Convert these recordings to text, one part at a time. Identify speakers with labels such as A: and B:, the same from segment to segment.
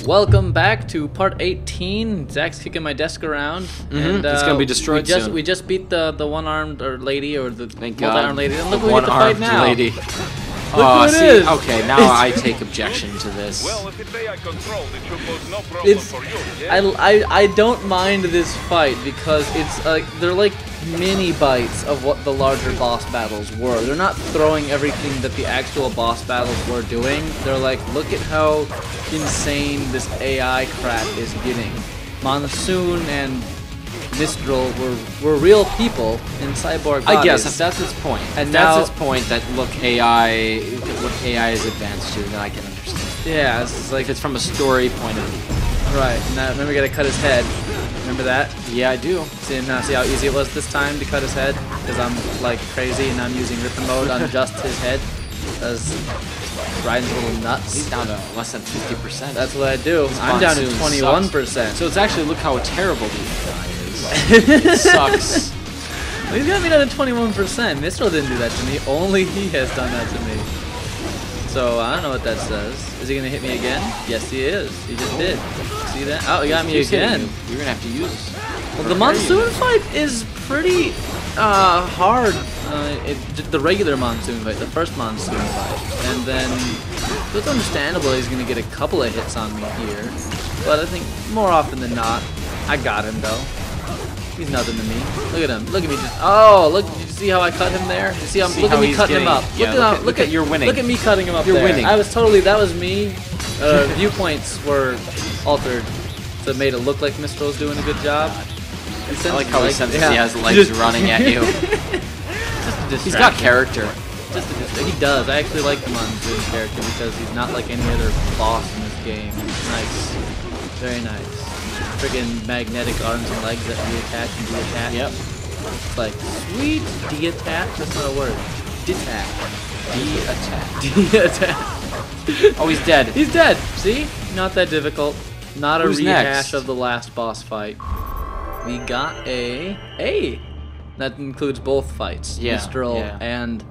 A: Welcome back to part 18. Zach's kicking my desk around. And,
B: it's gonna be destroyed soon.
A: We just beat the one-armed lady, or the
B: Thank
A: multi-armed
B: God.
A: lady. And look
B: The
A: who we get to fight
B: one-armed
A: now.
B: lady.
A: Look who it is.
B: Okay, now I take objection to this.
C: Well, if it's AI controlled, it should pose no problem for you. Yeah?
A: I don't mind this fight because it's they're like mini bites of what the larger boss battles were. They're not throwing everything that the actual boss battles were doing. They're like, look at how insane this AI crap is getting. Monsoon and Mistral were real people in cyborg bodies.
B: I guess if that's its point.
A: And
B: if
A: now,
B: that's its point that what AI is advanced to, then I can understand.
A: Yeah, it's like
B: If it's from a story point of view.
A: right. Now remember, we gotta cut his head. Remember that?
B: Yeah, I do.
A: See how easy it was this time to cut his head? Because I'm like crazy and I'm using Ripper mode on just his head. Because Raiden's a little nuts.
B: He's down to less than 50%.
A: That's what I do. I'm down to
B: Monsoon
A: 21%.
B: So it's actually, look how terrible the AI is. It sucks.
A: Well, he's got me down to 21%. Mistral didn't do that to me. Only he has done that to me. So I don't know what that says. Is he gonna hit me again? Yes, he is. He just did. See that? Oh, he got me again.
B: You're gonna have to use.
A: Well, the monsoon fight is pretty hard. The regular monsoon fight, the first monsoon fight, and then it's understandable he's gonna get a couple of hits on me here, but I think more often than not, I got him though. He's nothing to me. Look at him. Look at me. Look. Did you see how I cut him there? You see how? Look at me cutting him up.
B: Yeah, look at you're winning.
A: Look at me cutting him up.
B: You're
A: there.
B: winning.
A: I was that was me. Viewpoints were altered, so it made it look like Mistral's doing a good job.
B: I like how he senses he has legs running at you. He's got character.
A: He does. I actually like the Monsoon character because he's not like any other boss in this game. He's nice. Very nice. Friggin' magnetic arms and legs that reattach and deattach.
B: Yep.
A: It's like, sweet deattach? That's not a word. Detach.
B: Deattach. Oh, he's dead.
A: He's dead. See? Not that difficult. Not a
B: Who's
A: rehash
B: next?
A: of the last boss fight. We got a. That includes both fights.
B: Yeah,
A: Mistral
B: yeah.
A: and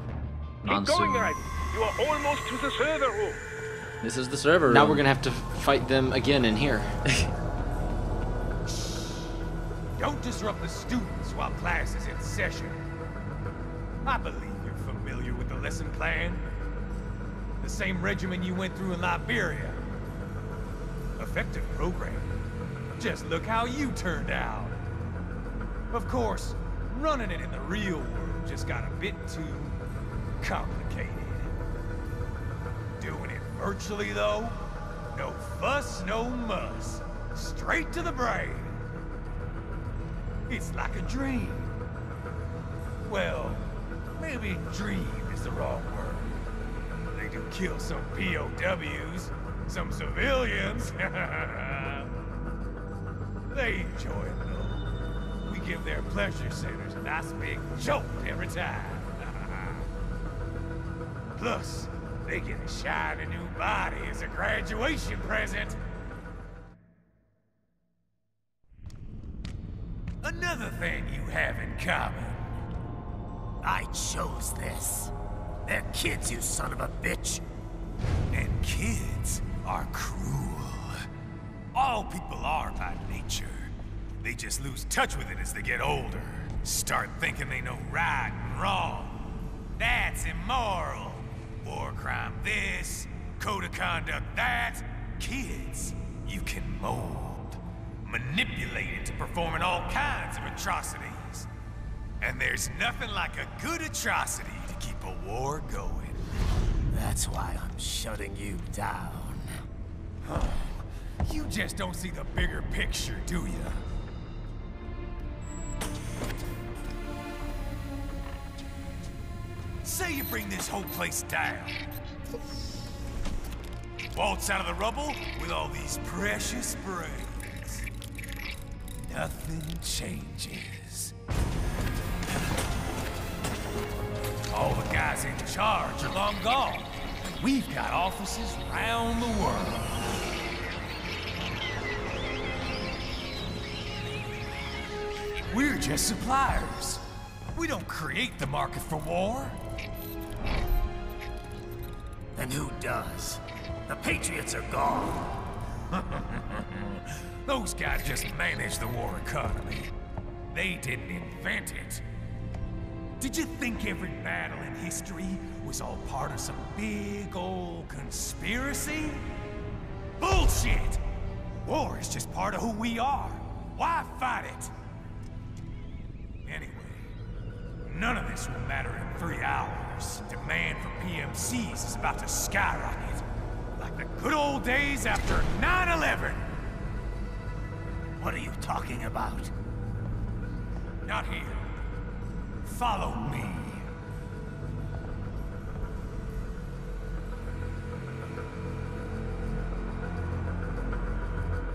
C: Keep
A: Monsoon.
C: going, Raiden. You are almost to the server room.
A: This is the server room.
B: Now we're gonna have to fight them again in here.
D: Don't disrupt the students while class is in session. I believe you're familiar with the lesson plan. The same regimen you went through in Liberia. Effective program. Just look how you turned out. Of course, running it in the real world just got a bit too complicated. Doing it virtually, though, no fuss, no muss. Straight to the brain. It's like a dream. Well, maybe dream is the wrong word. They do kill some POWs, some civilians. They enjoy it though. We give their pleasure centers a nice big jolt every time. Plus, they get a shiny new body as a graduation present. Another thing you have in common. I chose this. They're kids, you son of a bitch. And kids are cruel. All people are by nature. They just lose touch with it as they get older. Start thinking they know right and wrong. That's immoral. War crime this, code of conduct that. Kids, you can mold, manipulate into performing all kinds of atrocities. And there's nothing like a good atrocity to keep a war going. That's why I'm shutting you down. Oh, you just don't see the bigger picture, do you? Say you bring this whole place down. Waltz out of the rubble with all these precious brains. Nothing changes. All the guys in charge are long gone. We've got offices around the world. We're just suppliers. We don't create the market for war. Then who does? The Patriots are gone. Those guys just manage the war economy. They didn't invent it. Did you think every battle in history was all part of some big old conspiracy? Bullshit! War is just part of who we are. Why fight it? Anyway, none of this will matter in 3 hours. Demand for PMCs is about to skyrocket. Like the good old days after 9/11. What are you talking about? Not here. Follow me.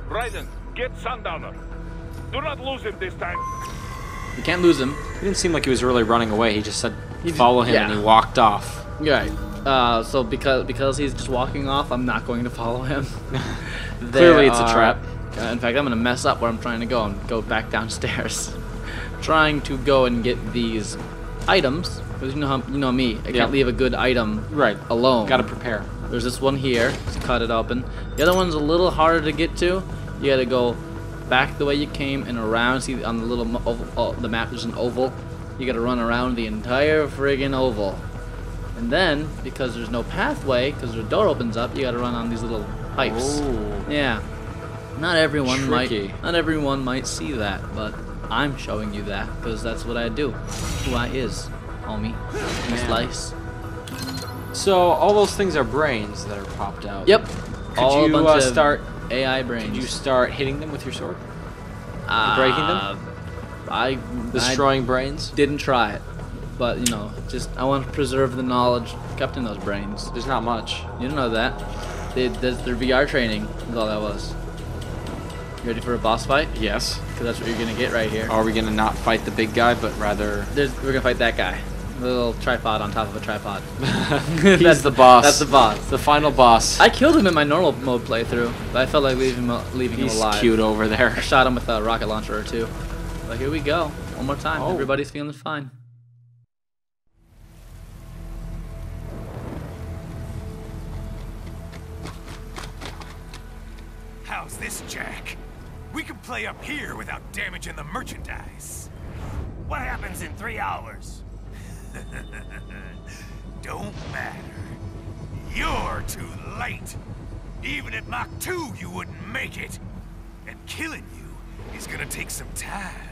C: Raiden, get Sundowner. Do not lose him this time.
A: You can't lose him.
B: He didn't seem like he was really running away. He just said follow him, and he walked off.
A: Right. So because he's just walking off, I'm not going to follow him.
B: Clearly, it's a trap.
A: In fact, I'm gonna mess up where I'm trying to go and go back downstairs, trying to go and get these items. Because you know me, I can't leave a good item alone.
B: Gotta prepare.
A: There's this one here. Let's cut it open. The other one's a little harder to get to. You gotta go back the way you came and around. See on the little oval, the map there's an oval. You gotta run around the entire friggin' oval. And then, because there's no pathway, because the door opens up, you gotta run on these little pipes.
B: Oh.
A: Yeah. Not everyone
B: Tricky.
A: might see that, but I'm showing you that because that's what I do. Who I is, homie. Slice.
B: So all those things are brains that are popped out.
A: Yep.
B: Could you start
A: AI brains?
B: Did you start hitting them with your sword? Breaking them? Destroying brains?
A: Didn't try it, but you know, just I want to preserve the knowledge kept in those brains.
B: There's not much.
A: You don't know that. Their VR training is all that was. You ready for a boss fight?
B: Yes.
A: Because that's what you're gonna get right here.
B: Are we gonna not fight the big guy, but rather?
A: We're gonna fight that guy. The little tripod on top of a tripod.
B: He's the boss.
A: That's the boss.
B: The final boss.
A: I killed him in my normal mode playthrough, but I felt like leaving him alive.
B: He's cute over there.
A: I shot him with a rocket launcher or two. But here we go. One more time.
B: Oh.
A: Everybody's feeling fine.
D: How's this, Jack? We can play up here without damaging the merchandise. What happens in 3 hours? Don't matter. You're too late. Even at Mach 2, you wouldn't make it. And killing you is gonna take some time.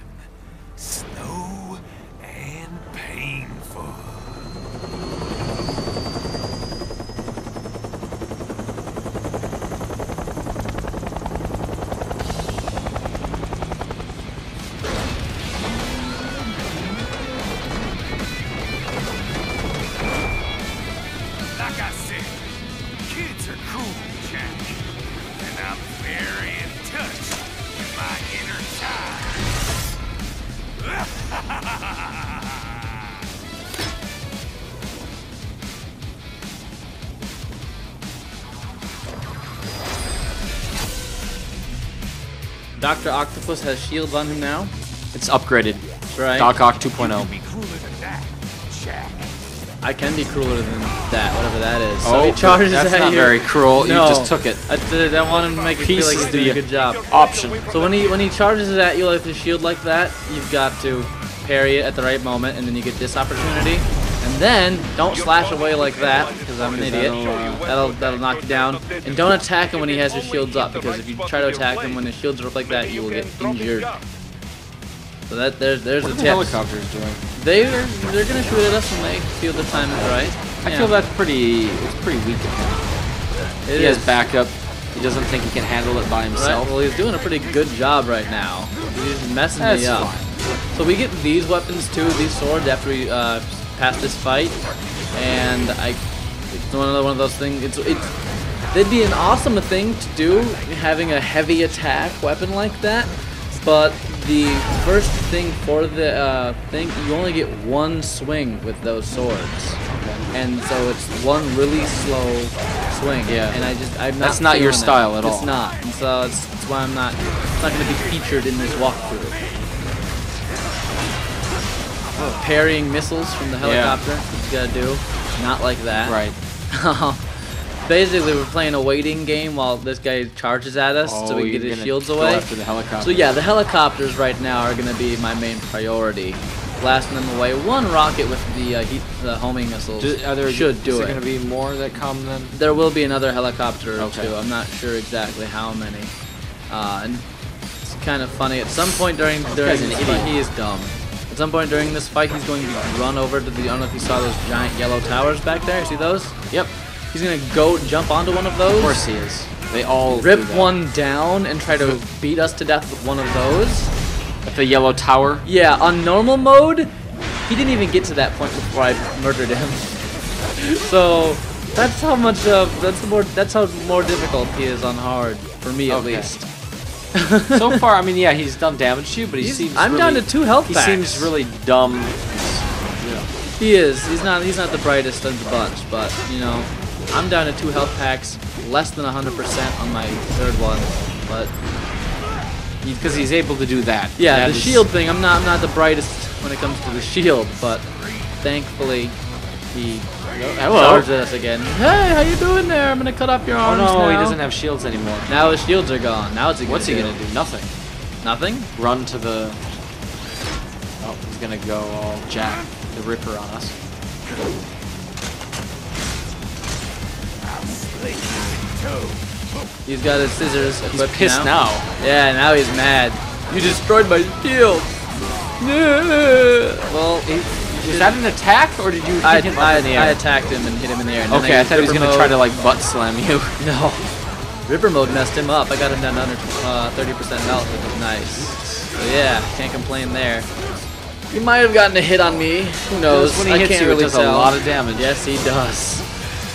D: Slow and painful. Like I said, kids are cool, Jack. And I'm very in touch with my inner child.
A: Dr. Octopus has shields on him now.
B: It's upgraded.
A: That's right.
B: Doc Ock
D: You
B: 2.0.
D: can be cooler than that, Jack.
A: I can be crueler than that, whatever that is.
B: Oh,
A: so he charges
B: that's
A: at
B: not
A: you.
B: very cruel.
A: No,
B: You just took it.
A: I want him to make it feel like he's doing a good job.
B: Option.
A: So when he charges at you like the shield like that, you've got to parry it at the right moment, and then you get this opportunity. And then don't slash away like that, because I'm an idiot. That'll knock you down. And don't attack him when he has his shields up, because if you try to attack him when his shields are up like that, you will get injured. So there's
B: What
A: a
B: are the
A: tip.
B: helicopters doing?
A: They're gonna shoot at us when they feel the time is right.
B: I feel that's pretty weak of him.
A: It
B: He has
A: is.
B: backup. He doesn't think he can handle it by
A: Right,
B: himself.
A: well, he's doing a pretty good job right now. He's messing
B: That's
A: me up.
B: fine.
A: So we get these weapons too, these swords, after we pass this fight, and it's one of those things. It'd be an awesome thing to do, having a heavy attack weapon like that. But the first thing for the thing, you only get one swing with those swords. And so it's one really slow swing.
B: Yeah.
A: And I'm not
B: That's not your
A: feeling
B: style
A: it.
B: at all.
A: It's not. And so it's why it's not going to be featured in this walkthrough. Oh, parrying missiles from the helicopter. What you gotta do. Not like that.
B: Right.
A: basically we're playing a waiting game while this guy charges at us so we can get his shields away.
B: After the helicopter.
A: So yeah, the helicopters right now are going to be my main priority. Blasting them away. One rocket with the homing missiles should do it.
B: Is there going to be more that come then?
A: There will be another helicopter or two. I'm not sure exactly how many. And it's kind of funny. At some point during this fight, he is dumb. At some point during this fight, he's going to run over to the. I don't know if you saw those giant yellow towers back there. See those?
B: Yep.
A: He's going to go jump onto one of those.
B: Of course he is. They all
A: rip one down and try to beat us to death with one of those.
B: At the yellow tower?
A: Yeah, on normal mode, he didn't even get to that point before I murdered him. So that's how much that's how more difficult he is on hard for me at least.
B: So far, I mean, yeah, he's done damage to you, but he seems.
A: I'm down to 2 health packs.
B: He seems really dumb.
A: He is. He's not the brightest of the bunch, but you know, I'm down to 2 health packs, less than 100% on my 3rd one, but.
B: Because he's able to do that.
A: Yeah, the shield thing, I'm not the brightest when it comes to the shield, but thankfully he charged us again. Hey, how you doing there? I'm gonna cut off your arms
B: now.
A: now.
B: He doesn't have shields anymore.
A: Now his shields are gone. Now what's he gonna do?
B: Nothing.
A: Nothing?
B: Run to the... Oh, he's gonna go all Jack the Ripper on us.
A: He's got his scissors equipped.
B: He's pissed now.
A: Yeah, now he's mad. You destroyed my shield. Well,
B: is that an attack, or did you hit him up in the air?
A: I attacked him and hit him in the air. And
B: okay, I thought he was gonna try to like butt slam you.
A: No. Ripper mode messed him up. I got him down to under 30% health, which is nice. So yeah, can't complain there. He might have gotten a hit on me. Who knows?
B: When he hits you, it does a lot of damage.
A: Yes, he does.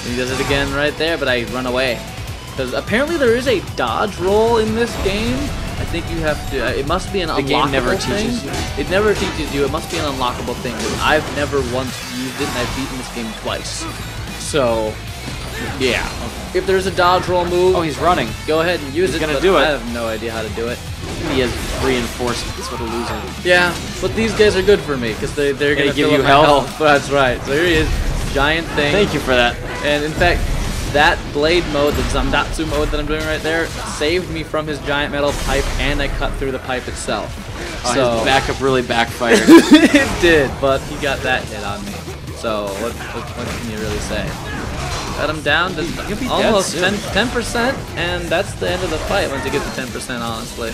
A: He does it again right there, but I run away. Because apparently there is a dodge roll in this game. I think you have to. It must be an unlockable thing. The game never teaches you. It never teaches you. It must be an unlockable thing. Because I've never once used it, and I've beaten this game twice. So, yeah. Okay. If there's a dodge roll move,
B: he's running.
A: Go ahead and use it.
B: He's gonna do it.
A: I have no idea how to do it.
B: He has reinforcements. What a loser.
A: Yeah, but these guys are good for me because they're gonna
B: give you health.
A: That's right. So here he is, giant thing.
B: Thank you for that.
A: And in fact, that blade mode, the Zandatsu mode that I'm doing right there, saved me from his giant metal pipe, and I cut through the pipe itself.
B: So his backup really backfired.
A: It did, but he got that hit on me. So what can you really say? Got him down to almost 10%, and that's the end of the fight once you get to 10%, honestly.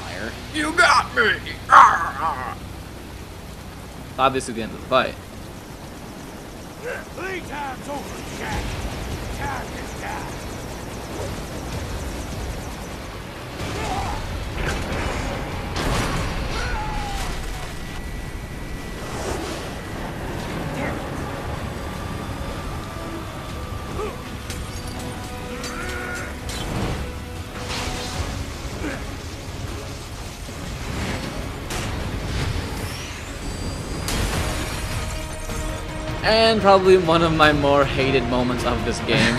B: Liar.
D: You got me!
A: Obviously the end of the fight.
D: Playtime's over, Jack. Time is down.
A: And probably one of my more hated moments of this game.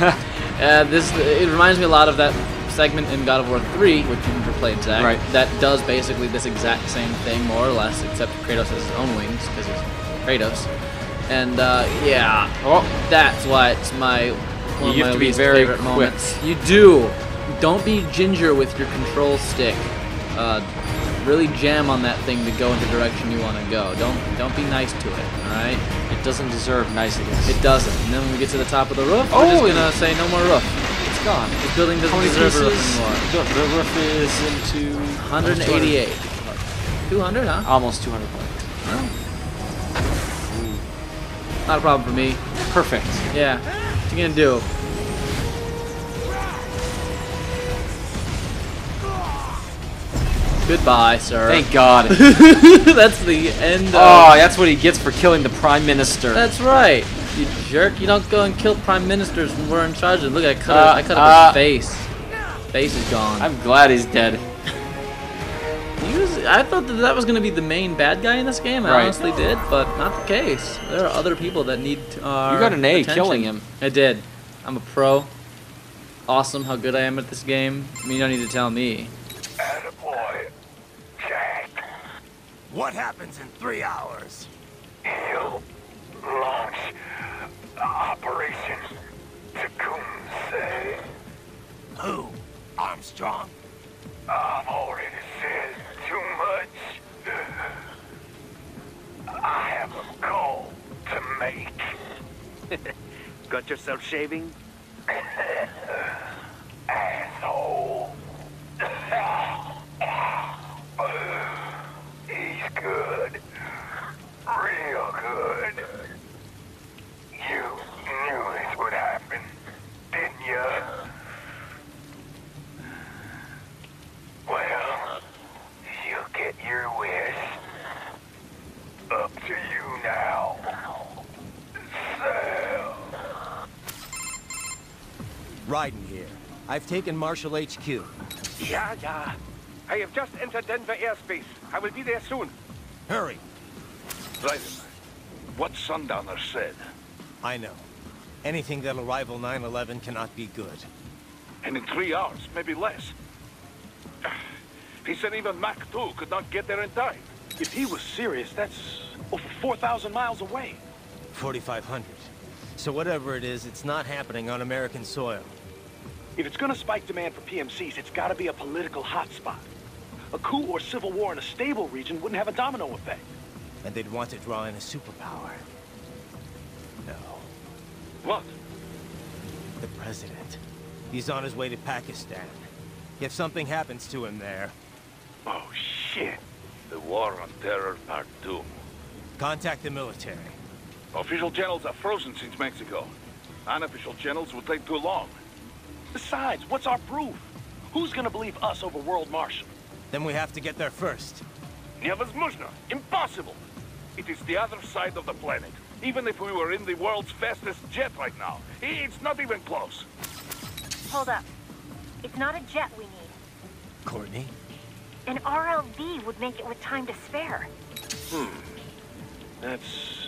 A: It reminds me a lot of that segment in God of War 3, which you never played, Zach.
B: Right.
A: That does basically this exact same thing, more or less, except Kratos has his own wings, because he's Kratos. And, yeah.
B: Oh.
A: That's why it's one of my least favorite moments. You do. Don't be ginger with your control stick. Really jam on that thing to go in the direction you want to go. Don't be nice to it, alright?
B: It doesn't deserve niceness.
A: It doesn't. And then when we get to the top of the roof, we're just gonna say no more roof.
B: It's gone.
A: This building doesn't deserve a roof anymore.
B: The roof is into
A: 188. 200, huh?
B: Almost 200 points.
A: Well, not a problem for me.
B: Perfect.
A: Yeah. What you gonna do? Goodbye, sir.
B: Thank God.
A: That's the end of...
B: Oh, that's what he gets for killing the Prime Minister.
A: That's right. You jerk. You don't go and kill Prime Ministers when we're in charge of. Look, I cut up his face. Face is gone.
B: I'm glad he's dead.
A: I thought that was going to be the main bad guy in this game. I honestly did, but not the case. There are other people that need our
B: You got an A
A: attention.
B: killing him.
A: I did. I'm a pro. Awesome how good I am at this game. I mean, you don't need to tell me.
D: Attaboy, Jack. What happens in 3 hours? He'll launch Operation Tecumseh. Who? Armstrong? I've already said too much. I have a call to make.
C: Got yourself shaving?
D: Asshole. He's good. Real good. You knew this would happen, didn't you? Well, you get your wish. Up to you now. Sam.
E: Raiden here. I've taken Marshall HQ.
C: Yeah. I have just entered Denver airspace. I will be there soon.
E: Hurry.
C: Raiden, what Sundowner said.
E: I know. Anything that'll rival 9/11 cannot be good.
C: And in 3 hours, maybe less. He said even Mach 2 could not get there in time.
F: If he was serious, that's over 4,000 miles away.
E: 4,500. So whatever it is, it's not happening on American soil.
F: If it's gonna spike demand for PMCs, it's gotta be a political hotspot. A coup or civil war in a stable region wouldn't have a domino effect.
E: And they'd want to draw in a superpower. No.
C: What?
E: The president. He's on his way to Pakistan. If something happens to him there...
C: Oh, shit. The War on Terror Part 2.
E: Contact the military.
C: Official channels are frozen since Mexico. Unofficial channels will take too long.
F: Besides, what's our proof? Who's gonna believe us over World Marshal?
E: Then we have to get there first.
C: Невозможно. Impossible. It is the other side of the planet. Even if we were in the world's fastest jet right now, it's not even close.
G: Hold up. It's not a jet we need.
E: Courtney?
G: An RLV would make it with time to spare.
F: That's...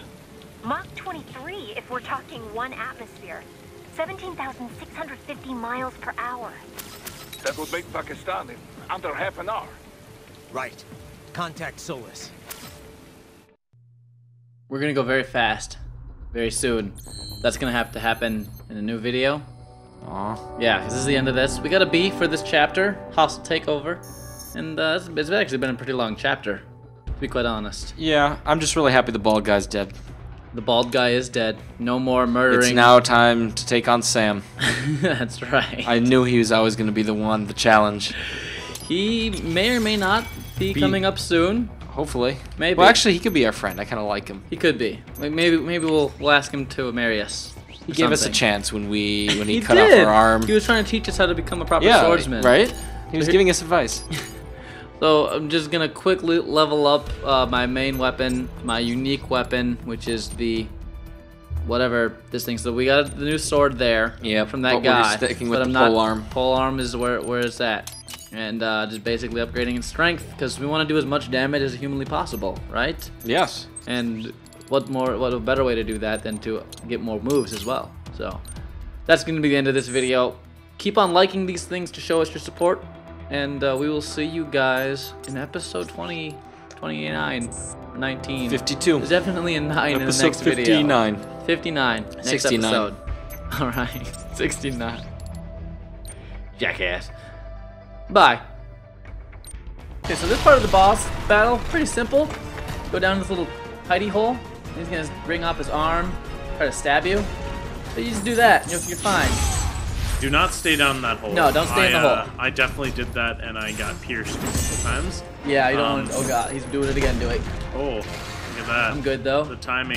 G: Mach 23 if we're talking 1 atmosphere. 17,650 miles per hour.
C: That would make Pakistan in under half an hour.
E: Right. Contact Solus.
A: We're gonna go very fast, very soon. That's gonna have to happen in a new video.
B: Aw.
A: Yeah, because this is the end of this. We got a B for this chapter, hostile takeover, and it's actually been a pretty long chapter, to be quite honest.
B: Yeah, I'm just really happy the bald guy's dead.
A: The bald guy is dead. No more murdering.
B: It's now time to take on Sam.
A: That's right.
B: I knew he was always going to be the one, the challenge.
A: He may or may not be coming up soon.
B: Hopefully.
A: Maybe.
B: Well, actually, he could be our friend. I kind of like him.
A: He could be. Maybe we'll ask him to marry us.
B: He gave us a chance when he cut
A: did.
B: off our arm.
A: He was trying to teach us how to become a proper
B: Yeah,
A: swordsman.
B: right? He was giving us advice.
A: So I'm just gonna quickly level up my main weapon, my unique weapon, which is the whatever this thing. So we got the new sword there.
B: Yeah,
A: from that
B: but
A: guy.
B: we're sticking with
A: but
B: the
A: I'm
B: pole
A: not,
B: arm.
A: Pole arm is where it's at, and just basically upgrading its strength because we want to do as much damage as humanly possible, right?
B: Yes.
A: And what a better way to do that than to get more moves as well. So that's going to be the end of this video. Keep on liking these things to show us your support, and we will see you guys in episode 20, 29, 19.
B: 52.
A: There's definitely a 9 in the
B: Episode
A: next
B: 59.
A: video. 59. Next
B: 69.
A: episode. Alright, 69. Jackass. Bye. Okay, so this part of the boss battle, pretty simple. Go down this little hidey hole. He's gonna bring off his arm, try to stab you. But you just do that, you're fine.
H: Do not stay down that hole.
A: No, don't stay in the hole.
H: I definitely did that, and I got pierced multiple times.
A: Yeah, you don't want to. Oh god, he's doing it again, do it.
H: Oh, look at that.
A: I'm good though.
H: The timing.